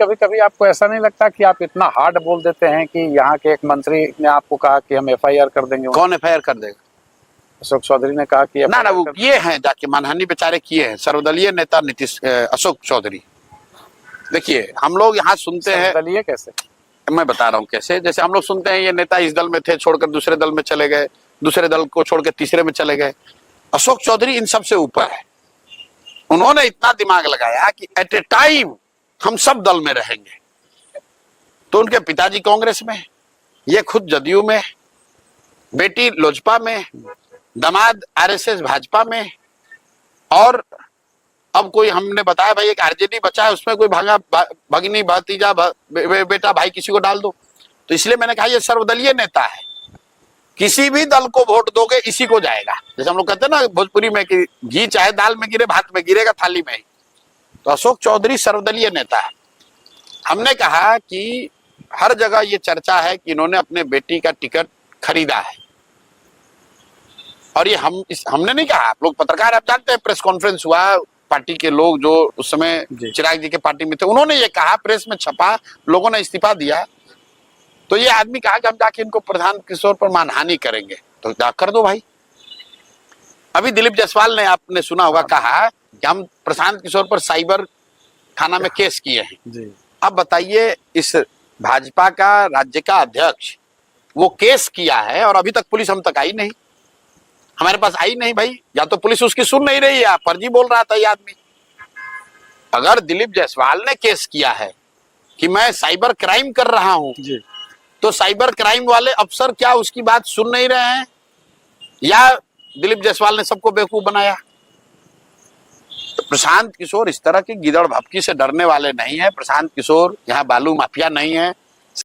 कभी कभी आपको ऐसा नहीं लगता कि आप इतना हार्ड बोल देते हैं कि यहाँ के एक मंत्री ने आपको कहा कि हम एफआईआर कर देंगे? कौन एफआईआर कर देगा? अशोक चौधरी ने कहा कि ना वो किए हैं, जाके मानहानि बेचारे किए हैं, सर्वदलीय नेता अशोक चौधरी। देखिए हम लोग यहाँ सुनते हैं, सर्वदलीय कैसे? मैं बता रहा हूँ कैसे। जैसे हम लोग सुनते हैं ये नेता इस दल में थे, छोड़कर दूसरे दल में चले गए, दूसरे दल को छोड़कर तीसरे में चले गए। अशोक चौधरी इन सब से ऊपर है। उन्होंने इतना दिमाग लगाया कि एट ए टाइम हम सब दल में रहेंगे। तो उनके पिताजी कांग्रेस में, ये खुद जदयू में, बेटी लोजपा में, दामाद आरएसएस भाजपा में, और अब कोई हमने बताया भाई एक आरजेडी बचा है, उसमें कोई भगिनी भतीजा बेटा भाई किसी को डाल दो। तो इसलिए मैंने कहा ये सर्वदलीय नेता है, किसी भी दल को वोट दोगे इसी को जाएगा। जैसे हम लोग कहते हैं ना भोजपुरी में कि घी चाहे दाल में गिरे भात में गिरेगा थाली में ही। तो अशोक चौधरी सर्वदलीय नेता है। हमने कहा कि हर जगह ये चर्चा है कि इन्होंने अपने बेटी का टिकट खरीदा है, और ये हमने नहीं कहा, आप लोग पत्रकार आप जानते हैं, प्रेस कॉन्फ्रेंस हुआ, पार्टी के लोग जो उस समय चिराग जी के पार्टी में थे उन्होंने ये कहा, प्रेस में छपा, लोगों ने इस्तीफा दिया। तो ये आदमी कहा कि हम जाके इनको प्रधान किशोर पर मानहानि करेंगे, तो जा कर दो भाई। अभी दिलीप जायसवाल ने, आपने सुना होगा, कहा कि हम प्रशांत किशोर पर साइबर थाना में केस किए हैं जी। अब बताइए, इस भाजपा का राज्य का अध्यक्ष वो केस किया है और अभी तक पुलिस हम तक आई नहीं, हमारे पास आई नहीं भाई। या तो पुलिस उसकी सुन नहीं रही है, फर्जी बोल रहा था ये आदमी। अगर दिलीप जायसवाल ने केस किया है कि मैं साइबर क्राइम कर रहा हूं जी, तो साइबर क्राइम वाले अफसर क्या उसकी बात सुन नहीं रहे हैं, या दिलीप जायसवाल ने सबको बेवकूफ बनाया? तो प्रशांत किशोर इस तरह की गिदड़ भपकी से डरने वाले नहीं है। प्रशांत किशोर यहाँ बालू माफिया नहीं है,